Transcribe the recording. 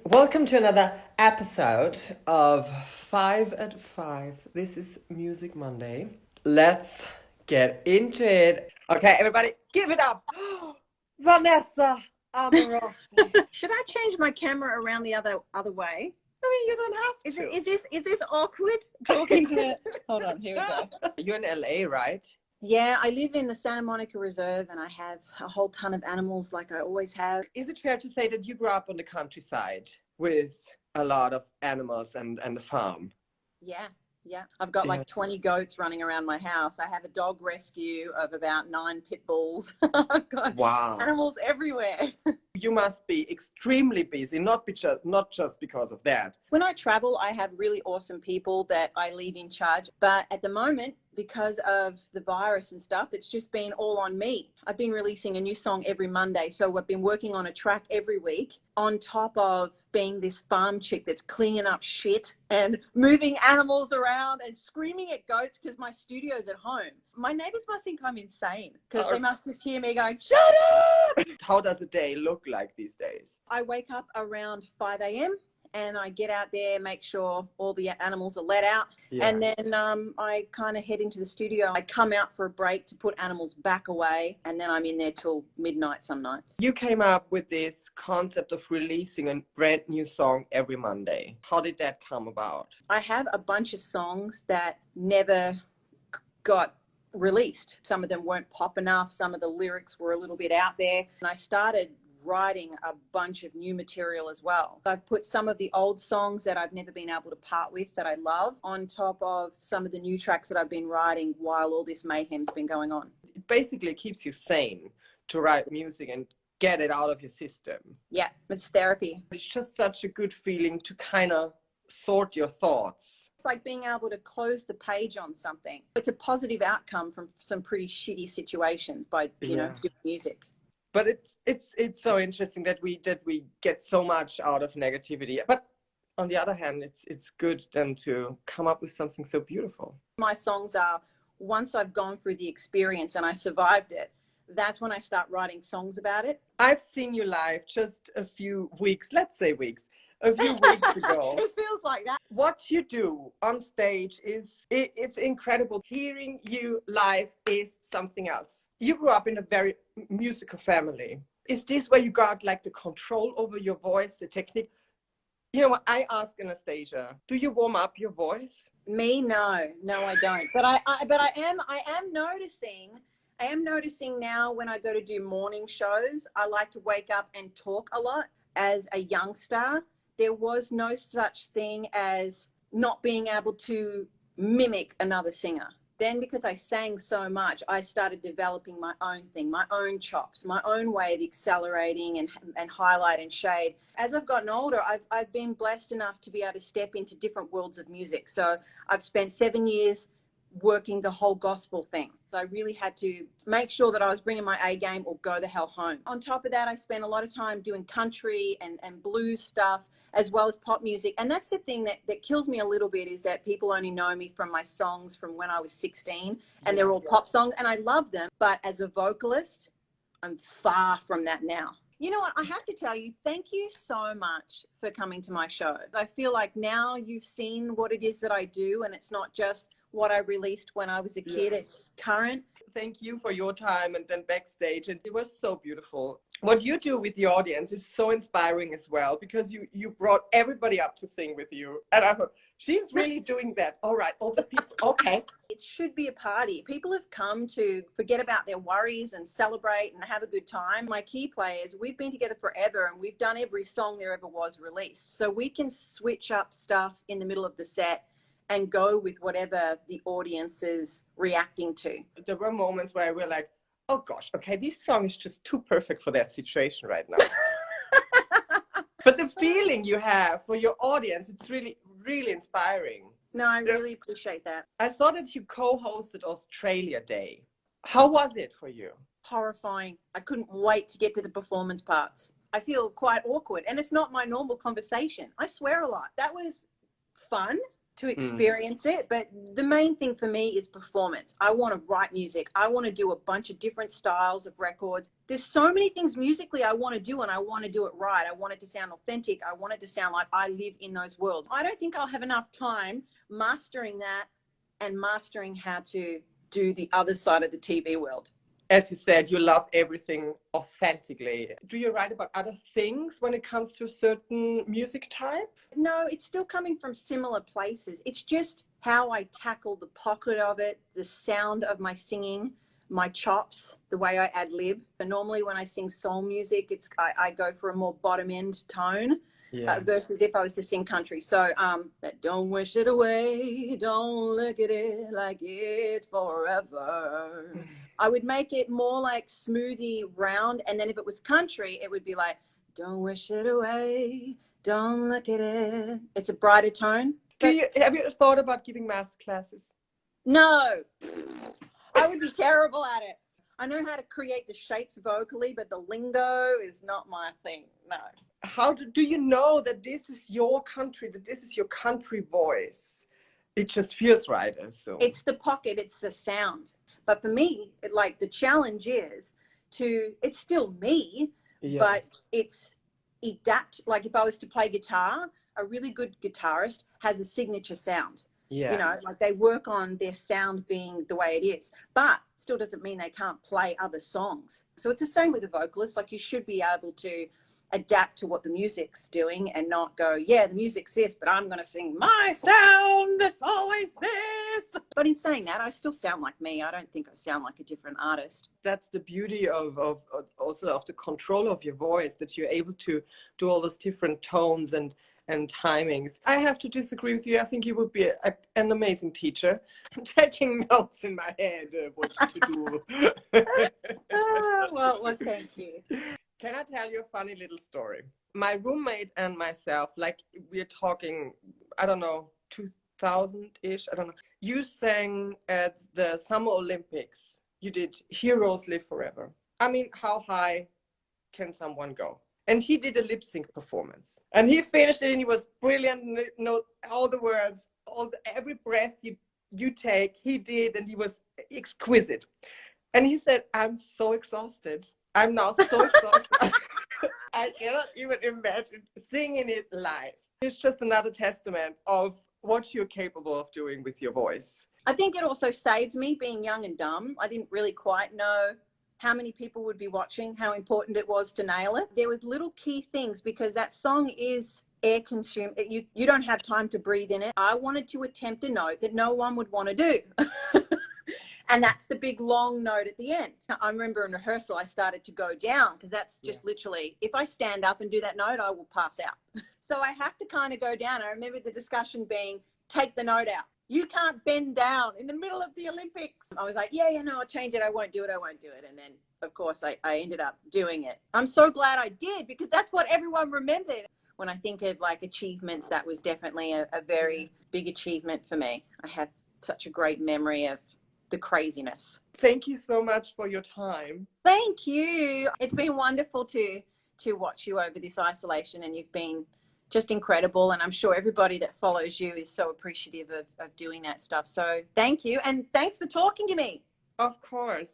Welcome to another episode of 5 at 5. This is Music Monday. Let's get into it. Okay, everybody, give it up. Vanessa Amorosi. Should I change my camera around the other way? I mean, you don't have to. Is this awkward talking to it? Hold on, here we go. You're in LA, right? Yeah, I live in the Santa Monica Reserve and I have a whole ton of animals like I always have. Is it fair to say that you grew up on the countryside with a lot of animals and a farm? Yeah. I've got like 20 goats running around my house. I have a dog rescue of about 9 pit bulls. I've got animals everywhere. You must be extremely busy, not just because of that. When I travel, I have really awesome people that I leave in charge. But at the moment, because of the virus and stuff, it's just been all on me. I've been releasing a new song every Monday. So I've been working on a track every week on top of being this farm chick that's cleaning up shit and moving animals around and screaming at goats because my studio's at home. My neighbors must think I'm insane because they must just hear me going, shut up! How does a day look like these days? I wake up around 5 a.m. and I get out there, make sure all the animals are let out. Yeah. And then I kind of head into the studio. I come out for a break to put animals back away. And then I'm in there till midnight some nights. You came up with this concept of releasing a brand new song every Monday. How did that come about? I have a bunch of songs that never got released. Some of them weren't pop enough. Some of the lyrics were a little bit out there. And I started writing a bunch of new material as well. I've put some of the old songs that I've never been able to part with that I love on top of some of the new tracks that I've been writing while all this mayhem's been going on. It basically keeps you sane to write music and get it out of your system. Yeah, it's therapy. It's just such a good feeling to kind of sort your thoughts. It's like being able to close the page on something. It's a positive outcome from some pretty shitty situations by, you know, doing music. But it's so interesting that we get so much out of negativity. But on the other hand, it's good then to come up with something so beautiful. My songs are, once I've gone through the experience and I survived it, that's when I start writing songs about it. I've seen you live just a few weeks, let's say weeks, a few weeks ago. It feels like that. What you do on stage it's incredible. Hearing you live is something else. You grew up in a very musical family. Is this where you got like the control over your voice, the technique? You know what, I ask Anastasia, do you warm up your voice? Me, no, I don't. But I am noticing now when I go to do morning shows, I like to wake up and talk a lot. As a youngster, there was no such thing as not being able to mimic another singer. Then because I sang so much, I started developing my own thing, my own chops, my own way of accelerating and highlight and shade. As I've gotten older, I've been blessed enough to be able to step into different worlds of music. So I've spent 7 years working the whole gospel thing. So I really had to make sure that I was bringing my A game or go the hell home. On top of that, I spent a lot of time doing country and blues stuff as well as pop music. And that's the thing that kills me a little bit, is that people only know me from my songs from when I was 16 and they're all pop songs and I love them. But as a vocalist, I'm far from that now. You know what? I have to tell you, thank you so much for coming to my show. I feel like now you've seen what it is that I do, and it's not just what I released when I was a kid. It's current. Thank you for your time and then backstage. And it was so beautiful. What you do with the audience is so inspiring as well, because you brought everybody up to sing with you. And I thought, she's really doing that. All right, all the people, okay. It should be a party. People have come to forget about their worries and celebrate and have a good time. My key players, we've been together forever and we've done every song there ever was released. So we can switch up stuff in the middle of the set and go with whatever the audience is reacting to. There were moments where we're like, oh gosh, okay, this song is just too perfect for that situation right now. But the feeling you have for your audience, it's really, really inspiring. No, I really appreciate that. I saw that you co-hosted Australia Day. How was it for you? Horrifying. I couldn't wait to get to the performance parts. I feel quite awkward and it's not my normal conversation. I swear a lot. That was fun. to experience it. But the main thing for me is performance. I want to write music. I want to do a bunch of different styles of records. There's so many things musically I want to do, and I want to do it right. I want it to sound authentic. I want it to sound like I live in those worlds. I don't think I'll have enough time mastering that and mastering how to do the other side of the TV world. As you said, you love everything authentically. Do you write about other things when it comes to a certain music type? No, it's still coming from similar places. It's just how I tackle the pocket of it, the sound of my singing, my chops, the way I ad lib. And normally when I sing soul music, I go for a more bottom end tone. Yeah. Versus if I was to sing country. So that don't wish it away, don't look at it like it's forever. I would make it more like smoothie round, and then if it was country, it would be like, don't wish it away, don't look at it. It's a brighter tone. Have you thought about giving math classes? No, I would be terrible at it. I know how to create the shapes vocally, but the lingo is not my thing. No. How do you know that this is your country, that this is your country voice? It just feels right. So it's the pocket, it's the sound. But for me, like the challenge is it's still me, but it's adapt. Like if I was to play guitar, a really good guitarist has a signature sound. Yeah. You know, like they work on their sound being the way it is, but still doesn't mean they can't play other songs. So it's the same with the vocalist. Like you should be able to adapt to what the music's doing and not go, yeah, the music's this, but I'm going to sing my sound that's always this. But in saying that, I still sound like me. I don't think I sound like a different artist. That's the beauty of also of the control of your voice, that you're able to do all those different tones and timings. I have to disagree with you. I think you would be an amazing teacher. I'm taking notes in my head what to do. Well, thank you. Can I tell you a funny little story? My roommate and myself, like we're talking, I don't know, 2000-ish, I don't know. You sang at the Summer Olympics. You did Heroes Live Forever. I mean, how high can someone go? And he did a lip sync performance. And he finished it and he was brilliant. No, all the words, every breath you take, he did, and he was exquisite. And he said, I'm so exhausted. I'm now so exhausted. I cannot even imagine singing it live. It's just another testament of what you're capable of doing with your voice. I think it also saved me being young and dumb. I didn't really quite know how many people would be watching, how important it was to nail it. There was little key things because that song is air consumed. You don't have time to breathe in it. I wanted to attempt a note that no one would want to do. And that's the big long note at the end. I remember in rehearsal, I started to go down because that's just literally, if I stand up and do that note, I will pass out. So I have to kind of go down. I remember the discussion being, take the note out. You can't bend down in the middle of the Olympics. I was like, yeah, no, I'll change it. I won't do it. And then, of course, I ended up doing it. I'm so glad I did because that's what everyone remembered. When I think of like achievements, that was definitely a very big achievement for me. I have such a great memory of the craziness. Thank you so much for your time. Thank you. It's been wonderful to watch you over this isolation, and you've been just incredible. And I'm sure everybody that follows you is so appreciative of doing that stuff. So thank you. And thanks for talking to me. Of course.